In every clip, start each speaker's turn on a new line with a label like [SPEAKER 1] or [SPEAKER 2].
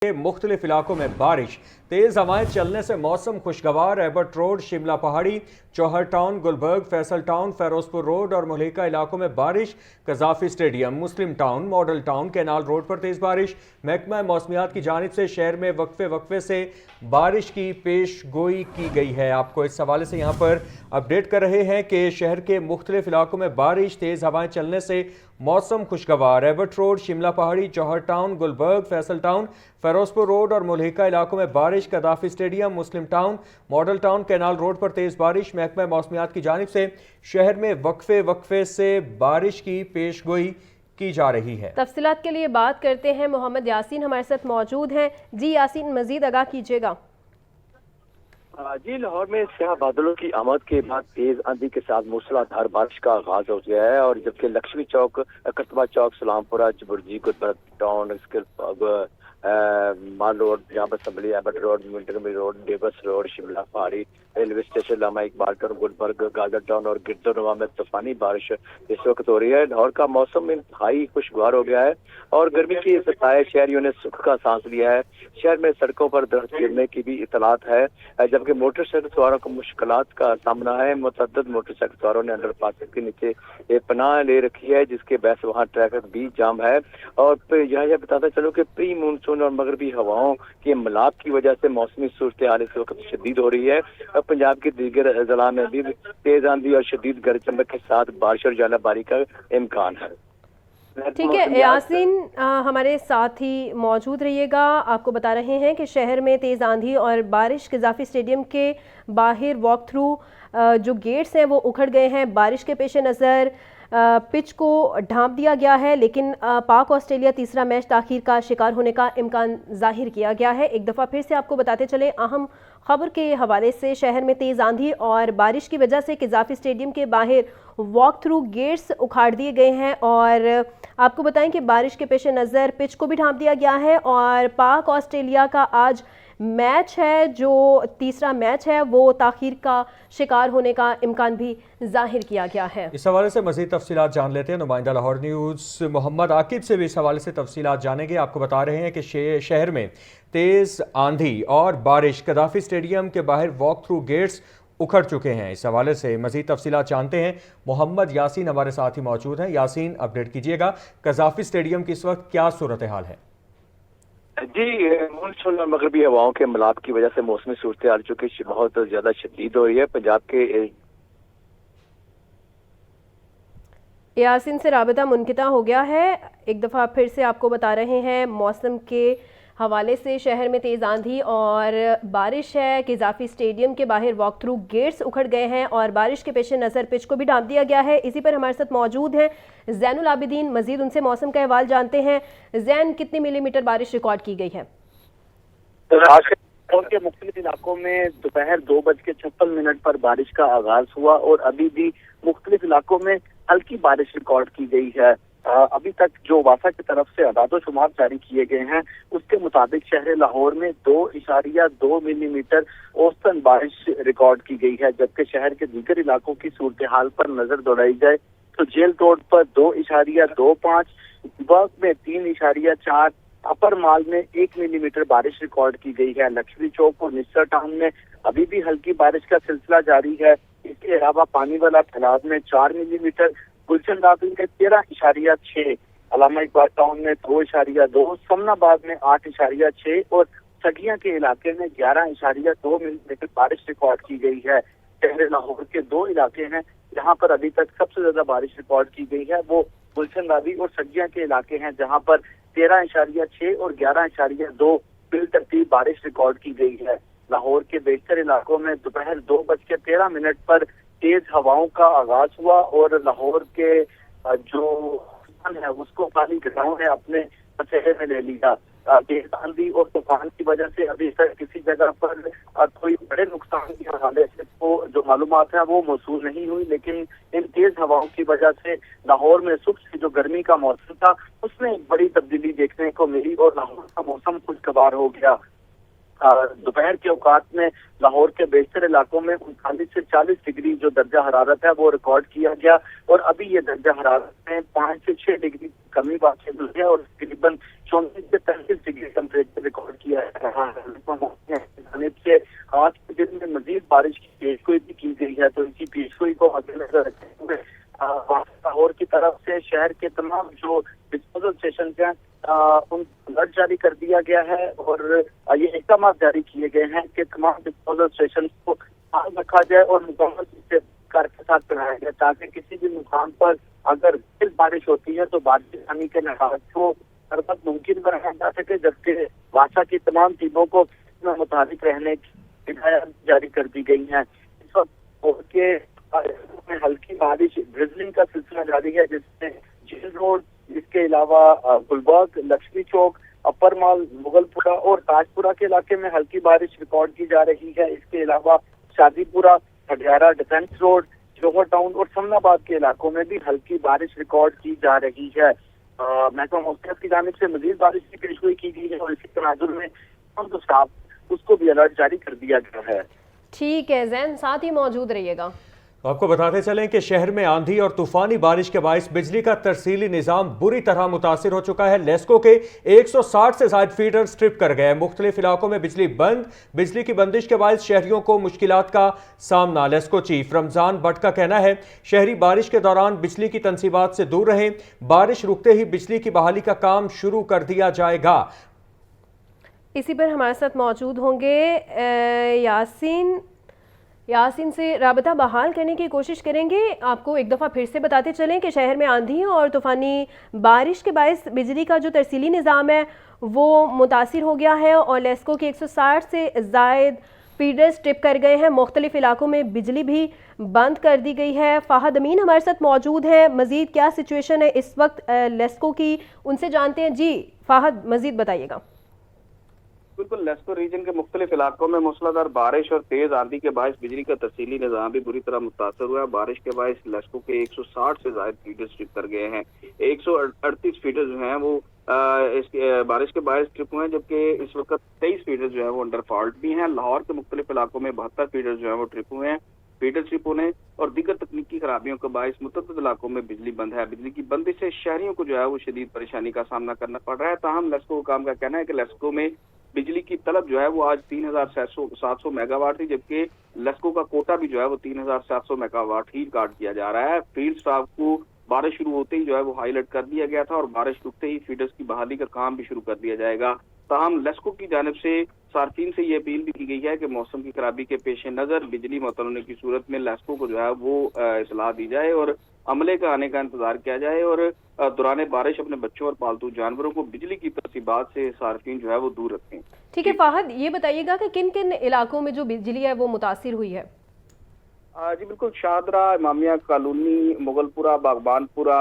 [SPEAKER 1] के मुख्तलिफ इलाकों में बारिश, तेज हवाएं चलने से मौसम खुशगवार। Ebert road, Shimla Pahari, Johar town, Gulberg, Faisal town, Ferozepur road और मुल्हिका इलाकों में बारिश। Gaddafi stadium, Muslim town, model town, canal road पर तेज बारिश। महकमा मौसमियात की जानिब से शहर में वक्फे वक्फे से बारिश की पेश गोई की गई है। आपको इस हवाले से यहाँ पर अपडेट कर रहे हैं कि शहर के मुख्तलिफ इलाकों में बारिश, तेज हवाएं चलने से मौसम खुशगवार। Ebert road, Shimla Pahari, Johar town, Gulberg, Faisal town, Ferozepur road और मुल्हिका इलाकों में बारिश। Gaddafi stadium, Muslim town, model town, canal road पर तेज बारिश। महकमा मौसमियात की जानिब से शहर में वक्फे वक्फे से बारिश की पेशगोई की जा रही है।
[SPEAKER 2] तफसीलात के लिए बात करते हैं, मोहम्मद यासीन हमारे साथ मौजूद हैं। जी यासीन, मजीद आगाह कीजिएगा।
[SPEAKER 3] जी, लाहौर में स्याह बादलों की आमद के बाद तेज आंधी के साथ मूसलाधार बारिश का आगाज हो गया है और जबकि Laxmi Chowk, Qurtaba Chowk, Salampura, Chauburji, Gulberg town, mall road, Punjab assembly, Abbott road, मिंटनगरी road, Davis road, Shimla Pahari, railway station, Allama Iqbal town, Gulberg, गाजर टाउन और गिरदोनवा में तूफानी बारिश इस वक्त हो रही है। लाहौर का मौसम इंतहाई खुशगवार हो गया है और गर्मी की सताए शहरियों ने सुख का सांस लिया है। शहर में सड़कों पर दरख्त गिरने की भी इतलात है, जबकि मोटरसाइकिल सवारों को मुश्किलात का सामना है। मुतअद्दिद मोटरसाइकिल सवारों ने अंडरपास के नीचे पनाह ले रखी है, जिसके बहस वहाँ ट्रैफिक भी जाम है। और यह बताता चलो कि प्री मानसून और मगरबी हवाओं के मिलाप की वजह से मौसमी सूरत हाल इस वक्त शदीद हो रही है। पंजाब के दीगर जिला में भी तेज आंधी और शदीद गरज चमक के साथ बारिश और जालाबारी का इम्कान है।
[SPEAKER 2] ठीक है यासीन, हमारे साथ ही मौजूद रहिएगा। आपको बता रहे हैं कि शहर में तेज़ आंधी और बारिश, कजाफी स्टेडियम के बाहर वॉक थ्रू जो गेट्स हैं वो उखड़ गए हैं। बारिश के पेश नज़र पिच को ढांप दिया गया है, लेकिन पाक ऑस्ट्रेलिया तीसरा मैच ताखीर का शिकार होने का इम्कान जाहिर किया गया है। एक दफ़ा फिर से आपको बताते चले अहम खबर के हवाले से, शहर में तेज़ आंधी और बारिश की वजह से कजाफी स्टेडियम के बाहर वॉक थ्रू गेट्स उखाड़ दिए गए हैं और आपको बताएं कि बारिश के पेश नज़र पिच को भी ढांप दिया गया है और पाक ऑस्ट्रेलिया का आज मैच है, जो तीसरा मैच है, वो ताखीर का शिकार होने का इम्कान भी जाहिर किया गया है।
[SPEAKER 1] इस हवाले से मज़ीद तफसीलात जान लेते हैं। नुमाइंदा लाहौर न्यूज़ मोहम्मद आकिब से भी इस हवाले से तफसीलात जानेंगे। आपको बता रहे हैं कि शहर में तेज़ आंधी और बारिश, कदाफी स्टेडियम के बाहर वॉक थ्रू गेट्स उखड़ चुके हैं। इस हवाले से मज़ीद तफसीलात जानते हैं। मोहम्मद यासीन हमारे साथ ही मौजूद हैं। यासीन, अपडेट कीजिएगा, कदाफी स्टेडियम की इस वक्त क्या सूरत हाल है?
[SPEAKER 3] जी, मानसून और मगरबी हवाओं के मिलाप की वजह से मौसमी सूरत हाल चूंकि बहुत ज्यादा शदीद हो रही है। पंजाब के
[SPEAKER 2] यासीन से राबिता मुनक़िता हो गया है। एक दफ़ा फिर से आपको बता रहे हैं, मौसम के हवाले से शहर में तेज़ आंधी और बारिश है। कजाफी स्टेडियम के बाहर वॉक थ्रू गेट्स उखड़ गए हैं और बारिश के पेश नज़र पिच को भी ढांप दिया गया है। इसी पर हमारे साथ मौजूद हैं ज़ैनुल आबिदीन, मजीद उनसे मौसम का अहवाल जानते हैं। ज़ैन, कितनी मिलीमीटर बारिश रिकॉर्ड की गई है?
[SPEAKER 4] लाहौर के मुख्तलिफ इलाकों में दोपहर 2:56 पर बारिश का आगाज हुआ और अभी भी मुख्तलिफ इलाकों में हल्की बारिश रिकॉर्ड की गई है। अभी तक जो वासा की तरफ से अदाद-ओ-शुमार जारी किए गए हैं उसके मुताबिक शहर लाहौर में 2.2 मिलीमीटर औसतन बारिश रिकॉर्ड की गई है, जबकि शहर के दीगर इलाकों की सूरत हाल पर नजर दौड़ाई जाए तो जेल रोड पर 2.25, वर्क में 3.4, अपर माल में 1 मिलीमीटर बारिश रिकॉर्ड की गई है। लक्ष्मी चौक और निस्सर टाउन में अभी भी हल्की बारिश का सिलसिला जारी है। इसके अलावा पानी वाला फैलाव में 4 मिलीमीटर, गुलशन राबी में 13.6, अलामा इकबाल टाउन में 2.2, समनाबाद में 8.6 और सगिया के इलाके में 11.2 मिलीमीटर बारिश रिकॉर्ड की गई है। शहर लाहौर के 2 इलाके हैं जहां पर अभी तक सबसे ज्यादा बारिश रिकॉर्ड की गई है, वो गुलशन राबी और सगिया के इलाके हैं, जहां पर 13.6 और 11.2 बिलतरतीब बारिश रिकॉर्ड की गई है। लाहौर के बेशतर इलाकों में दोपहर 2:13 पर तेज हवाओं का आगाज हुआ और लाहौर के जो है उसको पानी गिराव ने अपने पसेरे में ले लिया। तेज आंधी और तूफान की वजह से अभी तक किसी जगह पर कोई बड़े नुकसान के हवाले से तो जो मालूमात है वो मौसूल नहीं हुई, लेकिन इन तेज हवाओं की वजह से लाहौर में सुबह से जो गर्मी का मौसम था उसमें एक बड़ी तब्दीली देखने को मिली और लाहौर का मौसम खुशगवार हो गया। दोपहर के औकात में लाहौर के बेशतर इलाकों में 39 से 40 डिग्री जो दर्जा हरारत है वो रिकॉर्ड किया गया और अभी ये दर्जा हरारत में 5 से 6 डिग्री कमी बाकी है और तकरीबन 34 से 35 डिग्री टेम्परेचर रिकॉर्ड किया जा रहा है। से आज के दिन में मजीद बारिश की पेशगोई भी की गई है, तो इसी पेशगोई को मद्देनजर रखते हुए लाहौर की तरफ से शहर के तमाम जो डिस्पोजल स्टेशन हैं उन अलर्ट जारी कर दिया गया है और ये इकदाम जारी किए गए हैं कि तमाम डिस्पोजल स्टेशन को बहाल रखा जाए और मुकम्मल कार के साथ बनाया जाए ताकि किसी भी मुकाम पर अगर फिर बारिश होती है तो बारिश आने के नहाज को हर वक्त मुमकिन बनाया जा सके, जबकि वासा की तमाम टीमों को मुताबिक रहने की हिदायत जारी कर दी गई है। इस वक्त के हल्की बारिश ड्रिजलिंग का सिलसिला जारी है, जिसमें जेल रोड, इसके अलावा गुलबर्ग, लक्ष्मी चौक, अपर माल, मुगलपुरा और ताजपुरा के इलाके में हल्की बारिश रिकॉर्ड की जा रही है। इसके अलावा शादीपुरा, खडियारा, डिफेंस रोड, जौहर टाउन और समनाबाद के इलाकों में भी हल्की बारिश रिकॉर्ड की जा रही है। महकमा मौसमियात की जानिब से मजीद बारिश की पेशगोई की गई है और इसी तनाजुर में तो साफ उसको भी अलर्ट जारी कर दिया गया है।
[SPEAKER 2] ठीक है जैन, साथ ही मौजूद रहिएगा।
[SPEAKER 1] आपको बताते चलें कि शहर में आंधी और तूफानी बारिश के बायस बिजली का तरसीली निज़ाम बुरी तरह मुतासिर हो चुका है। लेस्को के 160 से ज़ायद फीडर स्ट्रिप कर गए। मुख्तलिफ इलाकों में बिजली बंद। बिजली की बंदिश के बायस शहरियों को मुश्किलात का सामना। लेस्को चीफ रमजान भट्ट का कहना है शहरी बारिश के दौरान बिजली की तनसीबात से दूर रहें। बारिश रुकते ही बिजली की बहाली का काम शुरू कर दिया जाएगा।
[SPEAKER 2] इसी पर हमारे साथ मौजूद होंगे यासीन से राबता बहाल करने की कोशिश करेंगे। आपको एक दफ़ा फिर से बताते चलें कि शहर में आंधी और तूफ़ानी बारिश के बायस बिजली का जो तरसीली निज़ाम है वो मुतासिर हो गया है और लेस्को के 160 से ज़ायद फीडर स्ट्रिप कर गए हैं। मुख्तलिफ इलाकों में बिजली भी बंद कर दी गई है। फ़ाहद अमीन हमारे साथ मौजूद हैं। मज़ीद क्या सिचुएशन है इस वक्त लेस्को की, उनसे जानते हैं। जी फ़ाहद, मज़ीद बताइएगा।
[SPEAKER 5] बिल्कुल, लेस्को रीजन के मुख्तलिफ इलाकों में मूसलाधार बारिश और तेज आंधी के बायस बिजली का तरसीली निज़ाम भी बुरी तरह मुतासर हुआ है। बारिश के बायस लेस्को के 160 से ज़ायद फीडर स्ट्रिप कर गए हैं। 138 फीडर जो हैं वो बारिश के बायस स्ट्रिप हुए हैं, जबकि इस वक्त 23 फीडर जो है वो अंडर फॉल्ट भी हैं। लाहौर के मुख्तलिफ इलाकों में 72 फीडर जो है वो ट्रिप हुए हैं। फीडर स्ट्रिप होने और दीगर तकनीकी खराबियों के बायस मुतअद्दिद इलाकों में बिजली बंद है। बिजली की बंदिश से शहरियों को जो है वो शदीद परेशानी का सामना करना पड़ रहा है। ताहम लेस्को हुकाम का कहना है कि लेस्को में बिजली की तलब जो है वो आज 3700 मेगावाट थी, जबकि लेस्को का कोटा भी जो है वो 3700 मेगावाट ही रिकॉर्ड किया जा रहा है। फील्ड स्टाफ को बारिश शुरू होते ही जो है वो हाईलाइट कर दिया गया था और बारिश रुकते ही फीडर्स की बहाली का काम भी शुरू कर दिया जाएगा। ताहम लेस्को की जानिब से सार्फिन से ये अपील भी की गई है कि मौसम की खराबी के पेश नज़र बिजली मुअत्तल होने की सूरत में लेस्को को जो है वो इत्तला दी जाए और अमले का आने का इंतजार किया जाए और दौरान बारिश अपने बच्चों और पालतू जानवरों को बिजली की तरसीबात से सार्फिन जो है वो दूर रखें।
[SPEAKER 2] ठीक है फ़ाहद, ये बताइएगा कि किन किन इलाकों में जो बिजली है वो मुतासिर हुई है?
[SPEAKER 5] जी बिल्कुल, शादरा, इमामिया कॉलोनी, मुगलपुरा, बागबानपुरा,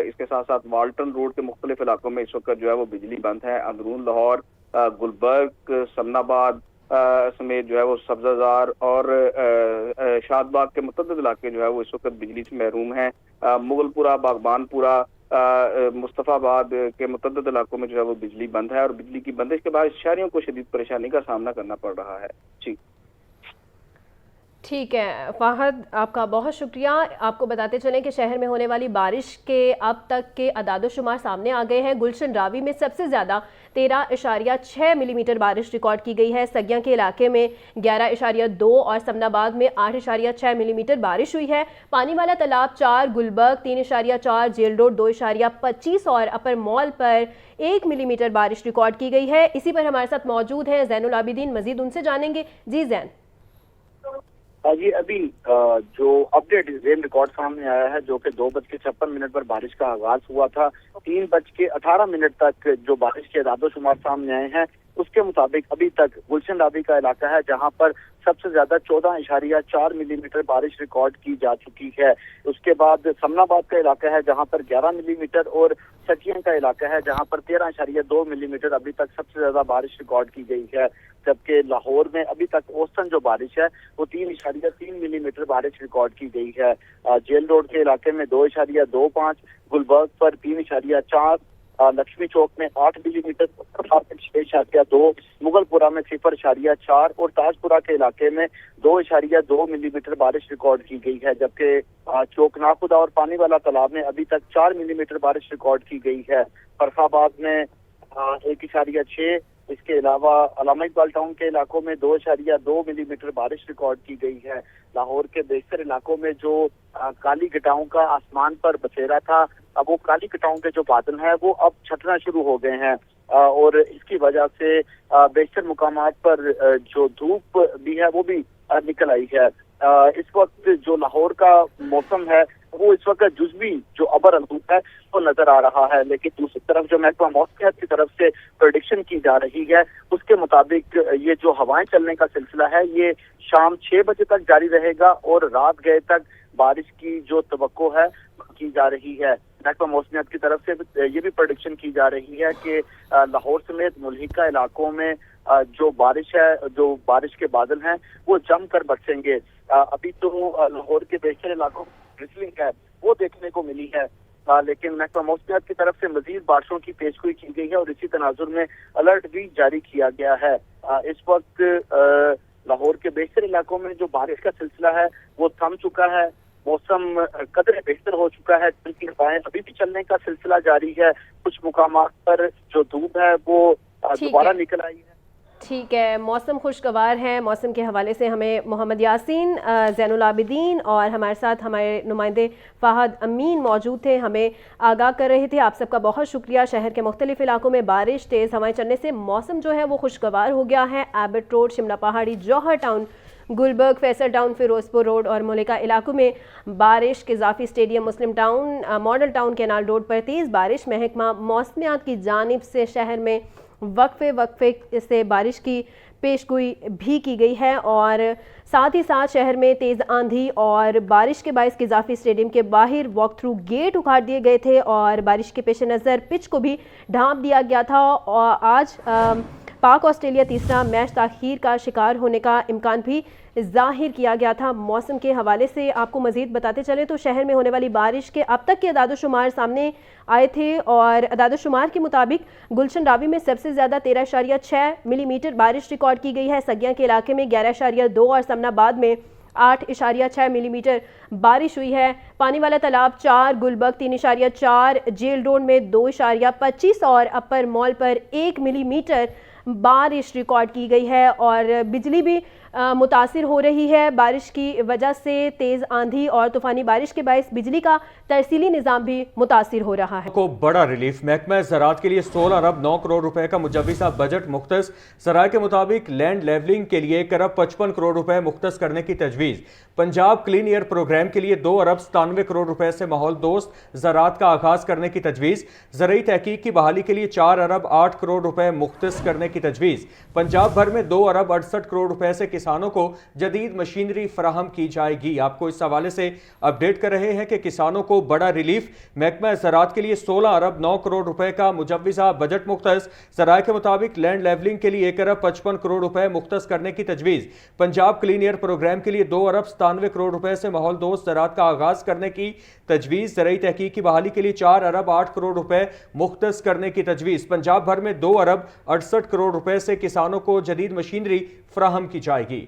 [SPEAKER 5] इसके साथ साथ वाल्टन रोड के मुख्तलिफ इलाकों में इस वक्त जो है वो बिजली बंद है। अंदरून लाहौर, गुलबर्ग, समनाबाद समेत जो है वो सब्जाजार और शादबाग के मुतअद्दिद इलाके जो है वो इस वक्त बिजली से महरूम हैं। मुगलपुरा, बागबानपुरा, मुस्तफाबाद के मुतअद्दिद इलाकों में जो है वो बिजली बंद है और बिजली की बंदिश के बाद शहरियों को शदीद परेशानी का सामना करना पड़ रहा है। जी
[SPEAKER 2] ठीक है फ़ाहद, आपका बहुत शुक्रिया। आपको बताते चलें कि शहर में होने वाली बारिश के अब तक के अदाद-ओ-शुमार सामने आ गए हैं। गुलशन रावी में सबसे ज़्यादा 13.6 मिलीमीटर बारिश रिकॉर्ड की गई है। सगिया के इलाके में 11.2 और समनाबाद में 8.6 मिलीमीटर बारिश हुई है। पानी वाला तालाब 4, गुलबर्ग 3.4, जेल रोड 2.25 और अपर मॉल पर 1 मिलीमीटर बारिश रिकॉर्ड की गई है। इसी पर हमारे साथ मौजूद हैं ज़ैनुल आबिदीन, मजीद उनसे जानेंगे। जी जैन।
[SPEAKER 4] जी अभी जो अपडेट रेन रिकॉर्ड सामने आया है जो कि 2:56 पर बारिश का आगाज हुआ था। 3:18 तक जो बारिश के अदाद-ओ-शुमार सामने आए हैं उसके मुताबिक अभी तक गुलशन रावी का इलाका है जहां पर सबसे ज्यादा 14.4 मिलीमीटर बारिश रिकॉर्ड की जा चुकी है। उसके बाद समनाबाद का इलाका है जहां पर 11 मिलीमीटर और सटिया का इलाका है जहां पर 13.2 मिलीमीटर अभी तक सबसे ज्यादा बारिश रिकॉर्ड की गई है। जबकि लाहौर में अभी तक औसतन जो बारिश है वो 3.3 मिलीमीटर बारिश रिकॉर्ड की गई है। जेल रोड के इलाके में 2.25, गुलबर्ग पर 3.4, लक्ष्मी चौक में 8 मिलीमीटर, 6.2, मुगलपुरा में 0.4 और ताजपुरा के इलाके में 2.2 मिलीमीटर बारिश रिकॉर्ड की गई है, जबकि चौकनाखुदा और पानी वाला तालाब में अभी तक 4 मिलीमीटर बारिश रिकॉर्ड की गई है। फरखाबाद में 1.6, इसके अलावा अलामा इकबाल टाउन के इलाकों में 2.2 मिलीमीटर बारिश रिकॉर्ड की गई है। लाहौर के बेशतर इलाकों में जो काली घटाओं का आसमान पर बसेरा था, अब वो काली घटाओं के जो बादल हैं वो अब छटना शुरू हो गए हैं और इसकी वजह से बेशतर मुकामात पर जो धूप भी है वो भी निकल आई है। इस वक्त जो लाहौर का मौसम है वो इस वक्त जुज़वी जो अबर आलूद है वो नजर आ रहा है, लेकिन दूसरी तरफ जो महकमा मौसमियात की तरफ से प्रेडिक्शन की जा रही है उसके मुताबिक ये जो हवाएं चलने का सिलसिला है ये शाम 6 बजे तक जारी रहेगा और रात गए तक बारिश की जो तवक्को है की जा रही है। महकमा मौसमियात की तरफ से ये भी प्रेडिक्शन की जा रही है कि लाहौर समेत मुल्हिका इलाकों में जो बारिश है, जो बारिश के बादल हैं वो जमकर बरसेंगे। अभी तो लाहौर के बेशतर इलाकों में ड्रिजलिंग है वो देखने को मिली है, लेकिन महकमा मौसमियात की तरफ से मजीद बारिशों की पेशगोई की गई है और इसी तनाजुर में अलर्ट भी जारी किया गया है। इस वक्त लाहौर के बेशतर इलाकों में जो बारिश का सिलसिला है वो थम चुका है, मौसम कदरे बेहतर हो चुका है, ठंडी हवाएं अभी भी चलने का सिलसिला जारी है। कुछ मुकामात पर जो धूप है वो दोबारा निकल आई है।
[SPEAKER 2] ठीक है, मौसम खुशगवार है। मौसम के हवाले से हमें मोहम्मद यासीन, ज़ैनुल आबिदीन और हमारे साथ हमारे नुमाइंदे फ़ाहद अमीन मौजूद थे, हमें आगाह कर रहे थे। आप सबका बहुत शुक्रिया। शहर के मुख्तलिफ इलाकों में बारिश, तेज़ हवाएं चलने से मौसम जो है वो खुशगवार हो गया है। Abbott road, Shimla Pahari, Johar town, Gulberg, Faisal town, Ferozepur road और मुलिका इलाकों में बारिश। Gaddafi stadium, Muslim town, model town, canal road पर तेज़ बारिश। महकमा मौसमियात की जानिब से शहर में वक्फे से बारिश की पेशगोई भी की गई है और साथ ही साथ शहर में तेज़ आंधी और बारिश के बायस क़ज़ाफ़ी स्टेडियम के बाहर वॉक थ्रू गेट उखाड़ दिए गए थे और बारिश के पेश नज़र पिच को भी ढांप दिया गया था। और आज पाक ऑस्ट्रेलिया तीसरा मैच ताख़ीर का शिकार होने का इम्कान भी जाहिर किया गया था। मौसम के हवाले से आपको मज़ीद बताते चले तो शहर में होने वाली बारिश के अब तक के अदाद-ओ-शुमार सामने आए थे और अदाद-ओ-शुमार के मुताबिक गुलशन रावी में सबसे ज़्यादा 13.6 मिलीमीटर बारिश रिकॉर्ड की गई है। सगिया के इलाके में 11.2 और समनाबाद में 8.6 मिलीमीटर बारिश हुई है। पानी वाला तालाब 4, गुलबर्ग 3.4, जेल रोड में 2.25 और अपर मॉल पर 1 मिलीमीटर बारिश रिकॉर्ड की गई है और बिजली भी मुतासिर हो रही है। बारिश की वजह से तेज़ आंधी और तूफ़ानी बारिश के बायस बिजली का तरसीली निज़ाम भी मुतासिर हो रहा है।
[SPEAKER 1] को बड़ा रिलीफ। महकमा ज़राअत के लिए 16 अरब 9 करोड़ रुपए का मुजव्विज़ा बजट मुख्तस। सराय के मुताबिक लैंड लेवलिंग के लिए 1 अरब 55 करोड़ रुपए मुख्तस करने की तजवीज़। पंजाब क्लीन एयर प्रोग्राम के लिए 2 अरब 97 करोड़ रुपए से माहौल दोस्त ज़राअत का आगाज़ करने की तजवीज़। ज़रूरी तहकीक की बहाली के लिए 4 अरब 8 करोड़ रुपए मुख्तस करने की तजवीज़। पंजाब भर में 2 अरब 68 करोड़ रुपए से किसानों को जदीद मशीनरी फराहम की जाएगी। आपको इस हवाले से अपडेट कर रहे हैं कि किसानों को बड़ा रिलीफ। महकमा ज़राअत के लिए 16 अरब 9 करोड़ रुपए का मुजव्विज़ा बजट मुख्तस। सराय के मुताबिक लैंड लेवलिंग के लिए 1 अरब 55 करोड़ रुपए मुख्तस करने की तजवीज़। पंजाब क्लीन एयर प्रोग्राम के लिए 2 अरब 97 करोड़ रुपए से माहौल दोस्त ज़राअत का आगाज़ करने की तजवीज़। ज़रूरी तहकीक की बहाली के लिए 4 अरब 8 करोड़ रुपए मुख्तस करने की तजवीज़। पंजाब भर में 2 अरब 68 करोड़ रुपए से किसानों को जदीद मशीनरी फराहम की जाएगी।